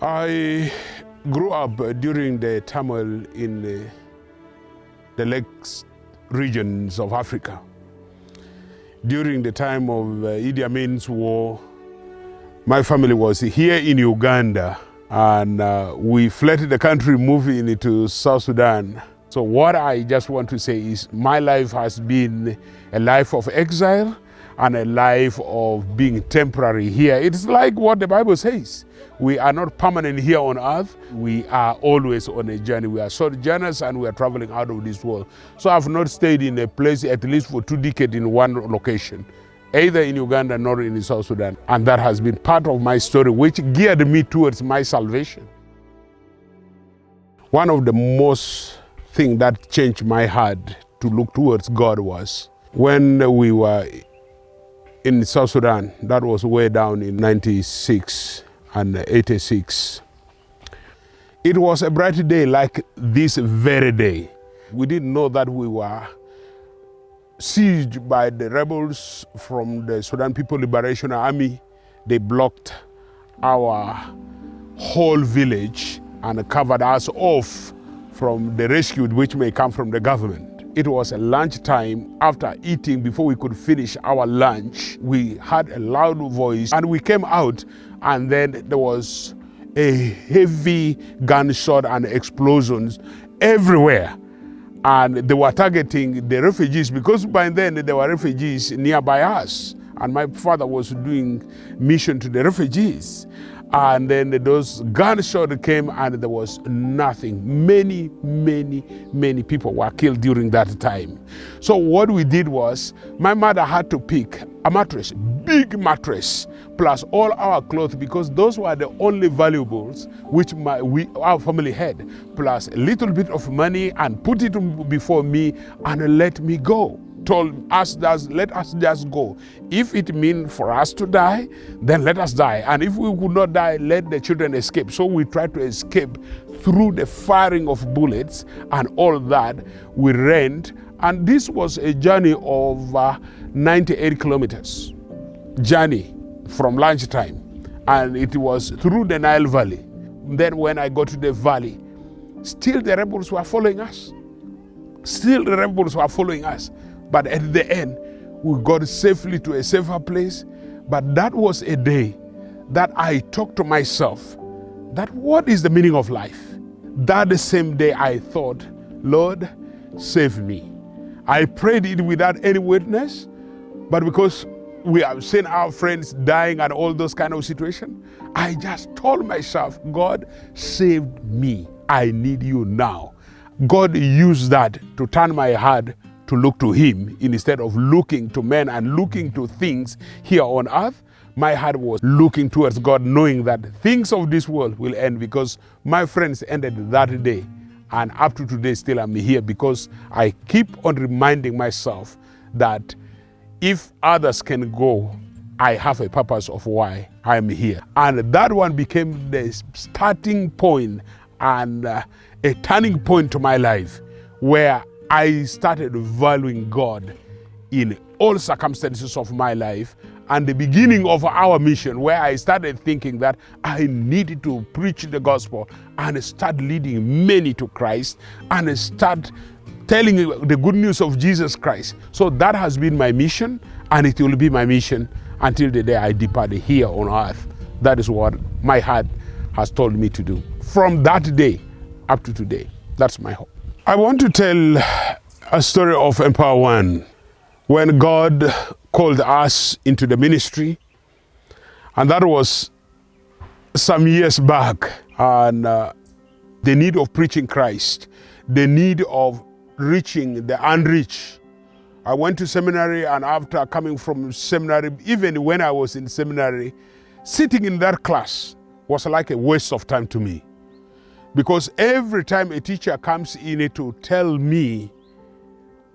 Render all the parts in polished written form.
I grew up during the turmoil in the lakes regions of Africa. During the time of Idi Amin's war, my family was here in Uganda, and we fled the country, moving into South Sudan. So what I just want to say is my life has been a life of exile and a life of being temporary here. It's like what the Bible says. We are not permanent here on earth. We are always on a journey. We are sojourners and we are traveling out of this world. So I've not stayed in a place at least for 2 decades in one location, either in Uganda nor in South Sudan. And that has been part of my story, which geared me towards my salvation. One of the most things that changed my heart to look towards God was when we were in South Sudan. That was way down in 96 and 86. It was a bright day like this very day. We didn't know that we were sieged by the rebels from the Sudan People Liberation Army. They blocked our whole village and covered us off from the rescue which may come from the government. It was a lunchtime. After eating, before we could finish our lunch, we heard a loud voice and we came out, and then there was a heavy gunshot and explosions everywhere. And they were targeting the refugees because by then there were refugees nearby us. And my father was doing mission to the refugees. And then those gunshots came and there was nothing. Many people were killed during that time. So what we did was, my mother had to pick a mattress, big mattress, plus all our clothes, because those were the only valuables which our family had, plus a little bit of money, and put it before me and let me go. Told us, let us just go. If it means for us to die, then let us die. And if we could not die, let the children escape. So we tried to escape through the firing of bullets and all that. We ran, and this was a journey of 98 kilometers. Journey from lunchtime. And it was through the Nile Valley. Then when I got to the valley, still the rebels were following us. But at the end, we got safely to a safer place. But that was a day that I talked to myself, that what is the meaning of life? That the same day I thought, Lord, save me. I prayed it without any witness, but because we have seen our friends dying and all those kind of situations, I just told myself, God, save me. I need you now. God used that to turn my heart to look to Him instead of looking to men and looking to things here on earth. My heart was looking towards God, knowing that things of this world will end, because my friends ended that day. And up to today, still I'm here, because I keep on reminding myself that if others can go, I have a purpose of why I'm here. And that one became the starting point and a turning point to my life, where I started valuing God in all circumstances of my life, and the beginning of our mission, where I started thinking that I needed to preach the gospel and start leading many to Christ and start telling the good news of Jesus Christ. So that has been my mission, and it will be my mission until the day I depart here on earth. That is what my heart has told me to do. From that day up to today, that's my hope. I want to tell a story of Empower One, when God called us into the ministry, and that was some years back, and the need of preaching Christ, the need of reaching the unreached. I went to seminary, and after coming from seminary, even when I was in seminary, sitting in that class was like a waste of time to me. Because every time a teacher comes in to tell me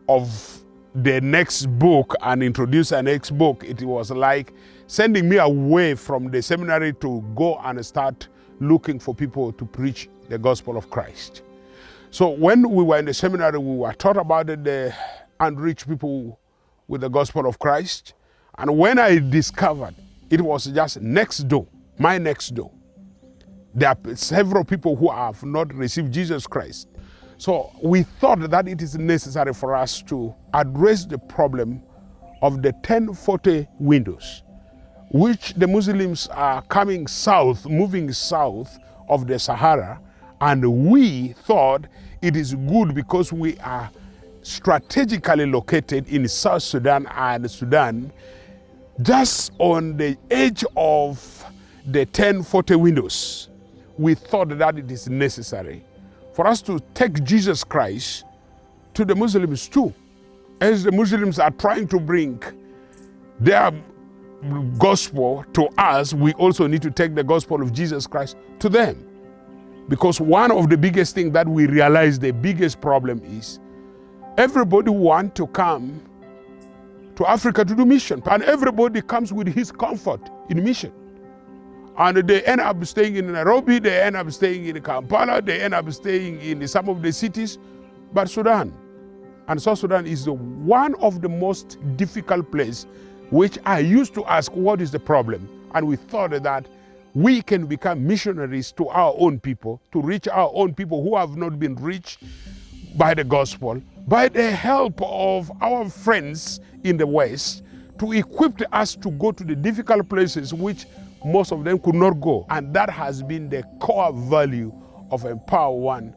of the next book and introduce a next book, it was like sending me away from the seminary to go and start looking for people to preach the gospel of Christ. So when we were in the seminary, we were taught about the unreached people with the gospel of Christ. And when I discovered it was just next door, my next door, There are several people who have not received Jesus Christ. So we thought that it is necessary for us to address the problem of the 1040 windows, which the Muslims are coming south, moving south of the Sahara, and we thought it is good because we are strategically located in South Sudan and Sudan, just on the edge of the 1040 windows. We thought that it is necessary for us to take Jesus Christ to the Muslims too, as the Muslims are trying to bring their gospel to us. We also need to take the gospel of Jesus Christ to them, because one of the biggest things that we realize, the biggest problem is everybody wants to come to Africa to do mission, and everybody comes with his comfort in mission. And they end up staying in Nairobi, they end up staying in Kampala, they end up staying in some of the cities. But Sudan and South Sudan is one of the most difficult places, which I used to ask, what is the problem? And we thought that we can become missionaries to our own people, to reach our own people who have not been reached by the gospel, by the help of our friends in the West, to equip us to go to the difficult places which most of them could not go. And that has been the core value of Empower One,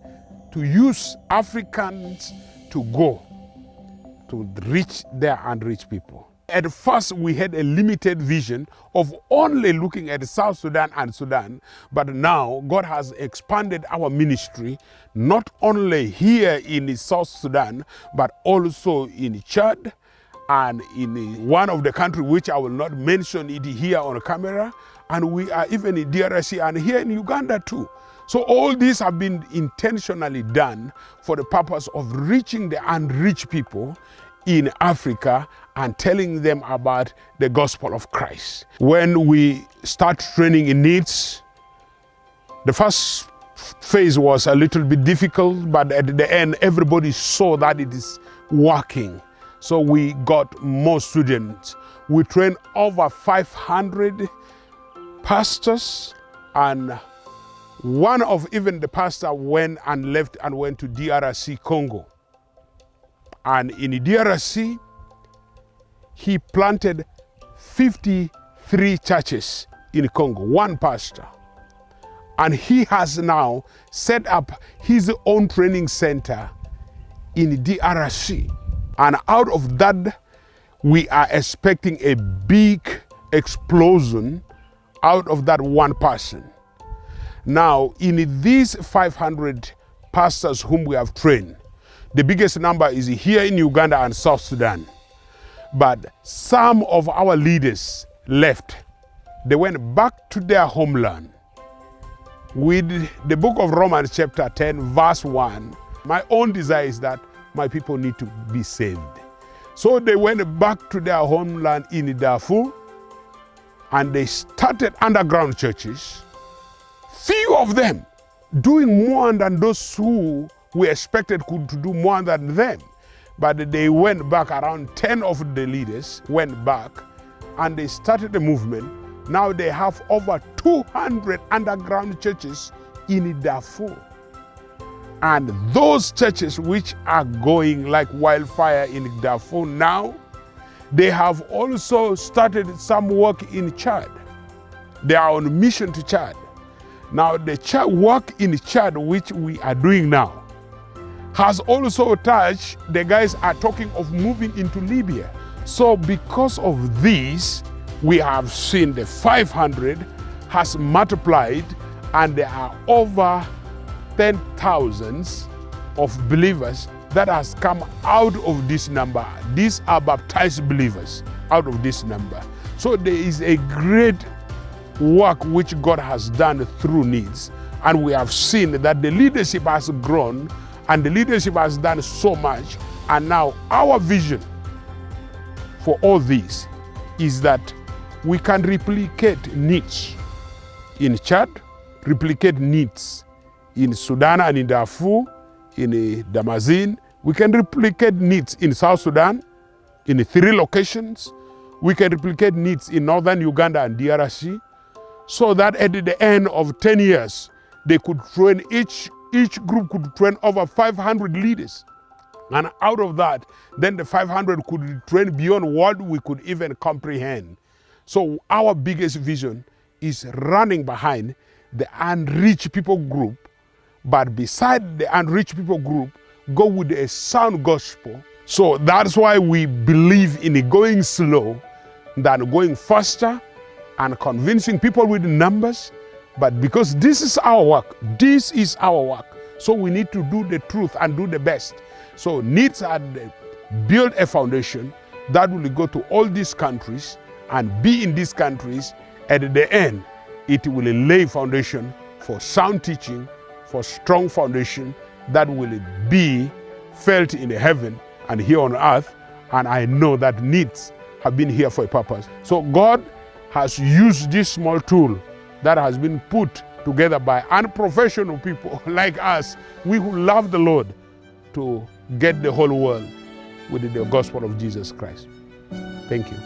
to use Africans to go to reach their unreached people. At first, we had a limited vision of only looking at South Sudan and Sudan, but now God has expanded our ministry, not only here in South Sudan, but also in Chad and in one of the countries which I will not mention it here on camera, and we are even in DRC and here in Uganda too. So all these have been intentionally done for the purpose of reaching the unreached people in Africa and telling them about the gospel of Christ. When we start training in needs, the first phase was a little bit difficult, but at the end, everybody saw that it is working. So we got more students. We trained over 500 pastors, and one of even the pastor went and left and went to DRC Congo. And in DRC, he planted 53 churches in Congo, one pastor. And he has now set up his own training center in DRC. And out of that, we are expecting a big explosion out of that one person. Now, in these 500 pastors whom we have trained, the biggest number is here in Uganda and South Sudan. But some of our leaders left. They went back to their homeland. With the book of Romans chapter 10, verse 1, my own desire is that my people need to be saved. So they went back to their homeland in Darfur, and they started underground churches. Few of them doing more than those who we expected could do more than them. But they went back, around 10 of the leaders went back, and they started a movement. Now they have over 200 underground churches in Darfur. And those churches which are going like wildfire in Darfur now, they have also started some work in Chad. They are on a mission to Chad. Now the work in Chad, which we are doing now, has also touched, the guys are talking of moving into Libya. So because of this, we have seen the 500 has multiplied, and there are over 10,000 of believers that has come out of this number. These are baptized believers out of this number. So there is a great work which God has done through needs, and we have seen that the leadership has grown, and the leadership has done so much. And now our vision for all this is that we can replicate needs in Chad, replicate needs in Sudan and in Darfur, in Damazin. We can replicate needs in South Sudan, in 3 locations. We can replicate needs in northern Uganda and DRC. so that at the end of 10 years, they could train, each group could train over 500 leaders. And out of that, then the 500 could train beyond what we could even comprehend. So our biggest vision is running behind the unreached people group, but beside the unreached people group, go with a sound gospel. So that's why we believe in going slow than going faster and convincing people with numbers. But because this is our work, so we need to do the truth and do the best. So needs are build a foundation that will go to all these countries and be in these countries. At the end, it will lay foundation for sound teaching, for strong foundation that will be felt in heaven and here on earth. And I know that needs have been here for a purpose. So God has used this small tool that has been put together by unprofessional people like us, we who love the Lord, to get the whole world with the gospel of Jesus Christ. Thank you.